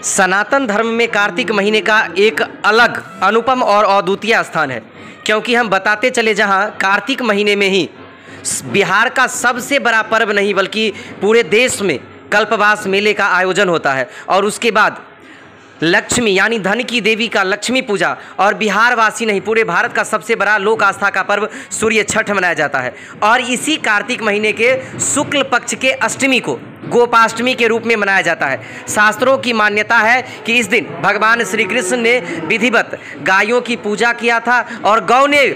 सनातन धर्म में कार्तिक महीने का एक अलग अनुपम और अद्वितीय स्थान है, क्योंकि हम बताते चले जहां कार्तिक महीने में ही बिहार का सबसे बड़ा पर्व नहीं बल्कि पूरे देश में कल्पवास मेले का आयोजन होता है और उसके बाद लक्ष्मी यानी धन की देवी का लक्ष्मी पूजा और बिहार वासी नहीं पूरे भारत का सबसे बड़ा लोक आस्था का पर्व सूर्य छठ मनाया जाता है। और इसी कार्तिक महीने के शुक्ल पक्ष के अष्टमी को गोपाष्टमी के रूप में मनाया जाता है। शास्त्रों की मान्यता है कि इस दिन भगवान श्री कृष्ण ने विधिवत गायों की पूजा किया था और गौ ने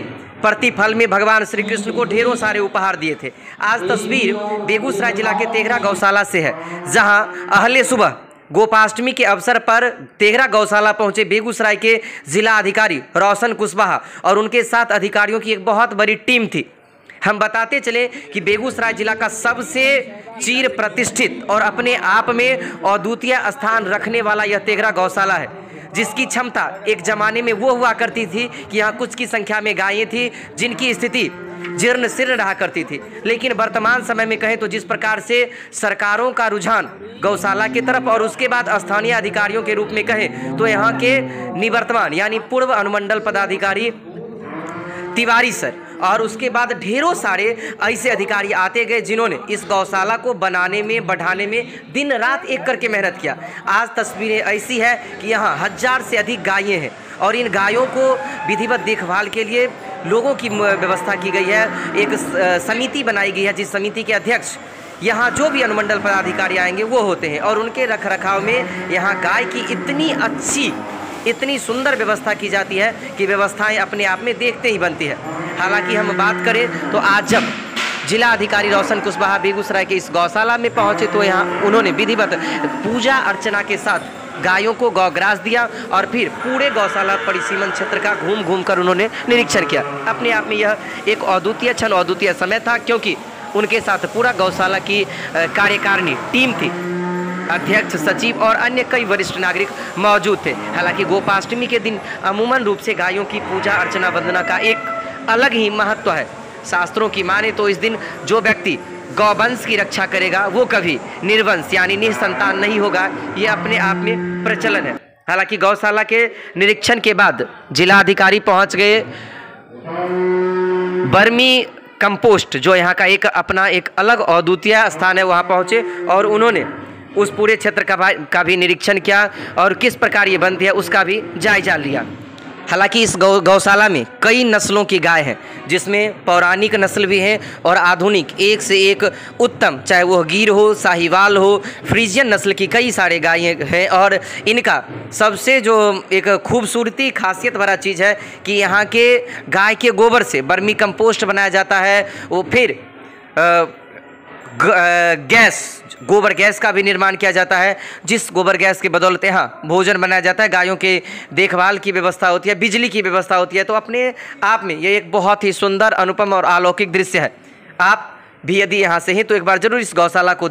प्रतिफल में भगवान श्री कृष्ण को ढेरों सारे उपहार दिए थे। आज तस्वीर बेगूसराय जिला के तेघरा गौशाला से है, जहां अहले सुबह गोपाष्टमी के अवसर पर तेघरा गौशाला पहुंचे बेगूसराय के जिला अधिकारी रोशन कुशवाहा और उनके साथ अधिकारियों की एक बहुत बड़ी टीम थी। हम बताते चले कि बेगूसराय जिला का सबसे चिर प्रतिष्ठित और अपने आप में अद्वितीय स्थान रखने वाला यह तेघरा गौशाला है, जिसकी क्षमता एक ज़माने में वो हुआ करती थी कि यहाँ कुछ की संख्या में गायें थी जिनकी स्थिति जीर्ण शीर्ण रहा करती थी। लेकिन वर्तमान समय में कहें तो जिस प्रकार से सरकारों का रुझान गौशाला की तरफ और उसके बाद स्थानीय अधिकारियों के रूप में कहें तो यहाँ के निवर्तमान यानी पूर्व अनुमंडल पदाधिकारी तिवारी सर और उसके बाद ढेरों सारे ऐसे अधिकारी आते गए जिन्होंने इस गौशाला को बनाने में बढ़ाने में दिन रात एक करके मेहनत किया। आज तस्वीरें ऐसी है कि यहाँ 1000 से अधिक गायें हैं और इन गायों को विधिवत देखभाल के लिए लोगों की व्यवस्था की गई है। एक समिति बनाई गई है जिस समिति के अध्यक्ष यहाँ जो भी अनुमंडल पदाधिकारी आएंगे वो होते हैं और उनके रख रखाव में यहाँ गाय की इतनी अच्छी इतनी सुंदर व्यवस्था की जाती है कि व्यवस्थाएं अपने आप में देखते ही बनती है। हालांकि हम बात करें तो आज जब जिला अधिकारी रोशन कुशवाहा बेगूसराय के इस गौशाला में पहुंचे तो यहाँ उन्होंने विधिवत पूजा अर्चना के साथ गायों को गौग्रास दिया और फिर पूरे गौशाला परिसीमन क्षेत्र का घूम घूम कर उन्होंने निरीक्षण किया। अपने आप में यह एक अद्वितीय क्षण अद्वितीय समय था, क्योंकि उनके साथ पूरा गौशाला की कार्यकारिणी टीम थी, अध्यक्ष, सचिव और अन्य कई वरिष्ठ नागरिक मौजूद थे। हालांकि गोपाष्टमी के दिन अमूमन रूप से गायों की पूजा अर्चना वंदना का एक अलग ही महत्व है। शास्त्रों की माने तो इस दिन जो व्यक्ति गौवंश की रक्षा करेगा वो कभी निर्वंश यानी निसंतान नहीं होगा, ये अपने आप में प्रचलन है। हालांकि गौशाला के निरीक्षण के बाद जिलाधिकारी पहुंच गए बर्मी कंपोस्ट जो यहाँ का एक अपना एक अलग अद्वितीय स्थान है, वहाँ पहुँचे और उन्होंने उस पूरे क्षेत्र का भी निरीक्षण किया और किस प्रकार ये बनती है उसका भी जायजा लिया। हालांकि इस गौशाला में कई नस्लों की गाय हैं, जिसमें पौराणिक नस्ल भी हैं और आधुनिक एक से एक उत्तम, चाहे वो गिर हो, साहिवाल हो, फ्रीजियन नस्ल की कई सारे गायें हैं। और इनका सबसे जो एक खूबसूरती खासियत भरा चीज़ है कि यहाँ के गाय के गोबर से बर्मी कंपोस्ट बनाया जाता है। वो फिर गैस गोबर गैस का भी निर्माण किया जाता है, जिस गोबर गैस की बदौलत यहाँ भोजन बनाया जाता है, गायों के देखभाल की व्यवस्था होती है, बिजली की व्यवस्था होती है। तो अपने आप में ये एक बहुत ही सुंदर, अनुपम और अलौकिक दृश्य है। आप भी यदि यहाँ से हैं तो एक बार जरूर इस गौशाला को